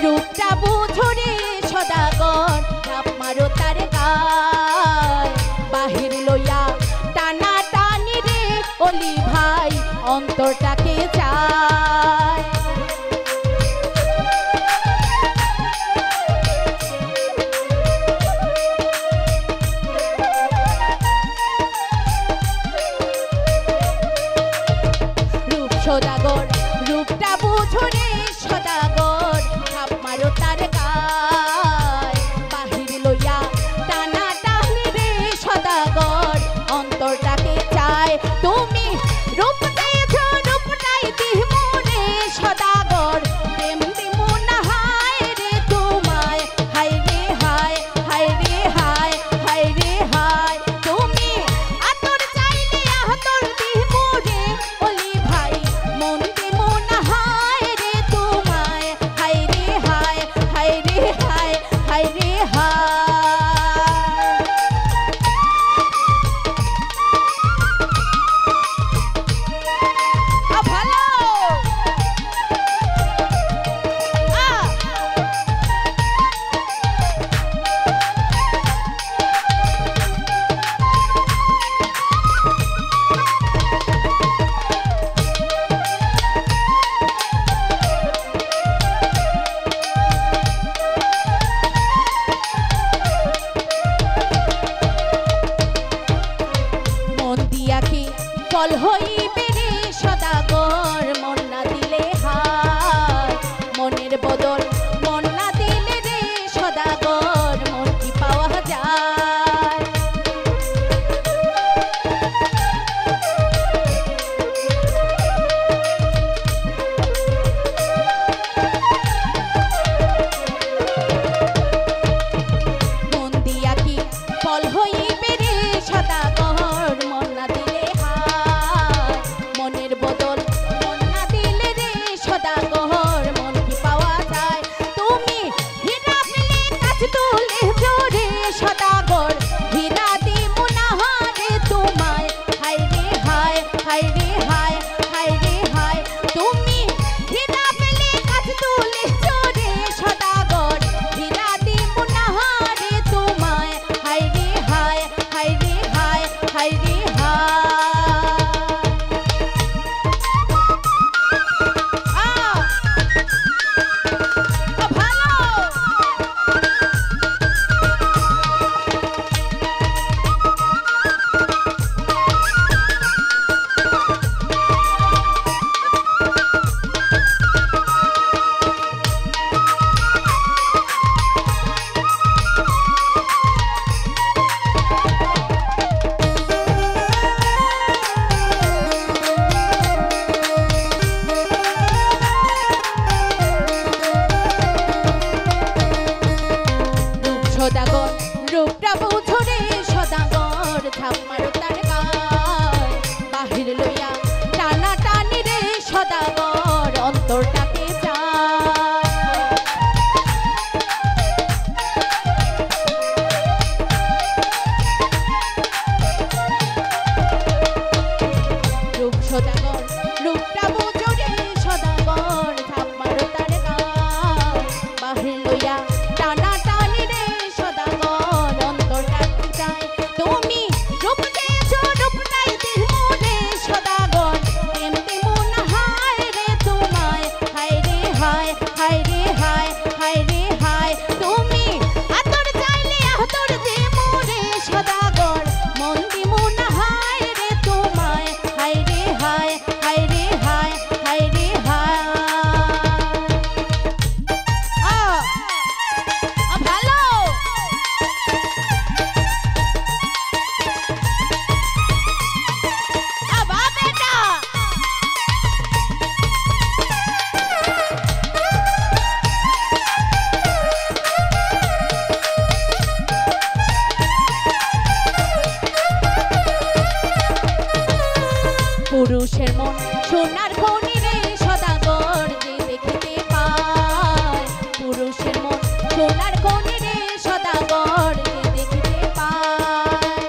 রূপটা বুঝরে সদাগর ঝাঁপ মারো তার গায় বাহির লইয়া টানা টানি রে অলি ভাই অন্তরটাকে চায় রূপ সদাগর রূপটা বুঝরে সদাগর ঝাঁপ মারো তার গায় বাহির লইয়া টানা টানি রে সদাগর অন্তরটাকে চায় তুমি রূপ দিয়েছ রূপটাই দিমু রে সদাগর প্রেম দিমু না হায় রে তোমায় হায় রে হায় হায় রে হায় হায় রে হায় তুমি আতর চাইলে আতর দিমু রে অলি ভাই মন দিমু না হায় রে তোমায় হায় রে হায় হায় রে হায় হায় রে হায় ভালো মন দিয়া কি ফল হইবে রে সদাগর মন না দিলে হায় মনের বদল মন না দিলে রে সদাগর মন কি পাওয়া যায় মন দিয়া কি ফল হইবে রে সদাগর মন না দিলে হায় মনের বদল মন না দিলে রে সদাগর মন কি পাওয়া যায় তুমি হীরা পেলে কাছ তুলে জোরে সদাগর হীরা দিমু না হারে তোমায় হায় রে হায় হায় রে হায় হায় রে হায় তুমি হীরা পেলে কাছ তুলে জোরে সদাগর হীরা দিমু না হারে তোমায় হায় রে হায় হায় রে হায় হায় রে হায় ভালো রূপ সদাগর রূপটা বুঝরে সদাগর ঝাঁপ মারো তার গায় বাহির লইয়া টানা টানি রে সদাগর অন্তরটাকে চায় রূপ সদাগর রূপটা বুঝরে সদাগর ঝাঁপ মারো তার গায় বাহির লইয়া টানা টানি রে সদাগর অন্তরটাকে চায় তুমি রূপ দিয়েছ রূপটাই দিমু রে সদাগর প্রেম দিমু না হায় রে তোমায় হায় রে হায় হায় রে হায় হায় রে হায় তুমি আতর চাইলে আতর দিমু রে সদাগর মন দিমু না হায় রে তোমায় হায় রে হায় হায় রে হায় হায় রে হায় ভালো বেটা পুরুষের মন সোনার খনি রে সদাগর যে দেখিতে পায় পুরুষের মন সোনার খনি রে সদাগর যে দেখিতে পায়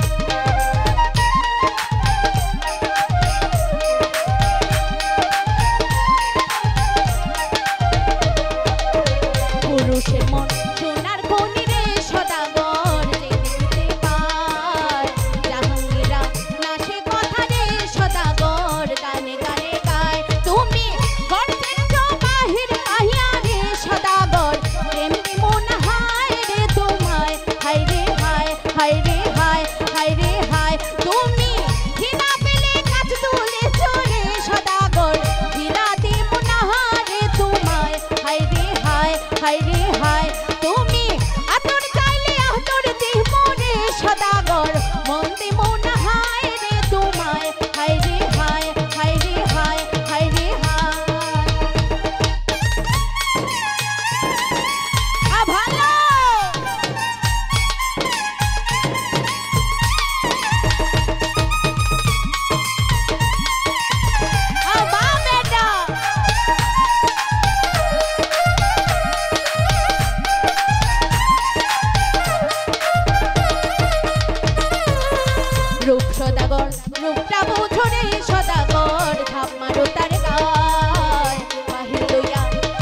সদাগর রূপটা বুঝো রে সদাগর ঝাঁপ মারো তার গায় বাহির লইয়া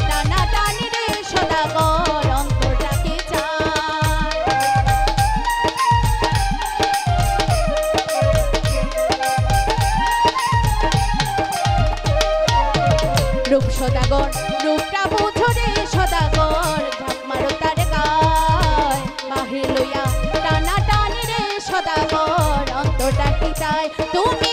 টানা টানি রে সদাগর অন্তরটাকে চায় রূপ সদাগর রূপটা বুঝো রে সদাগর ঝাঁপ মারো তার গায় বাহির লইয়া টানা টানি রে সদাগর অন্তরটাকে চায় তুমি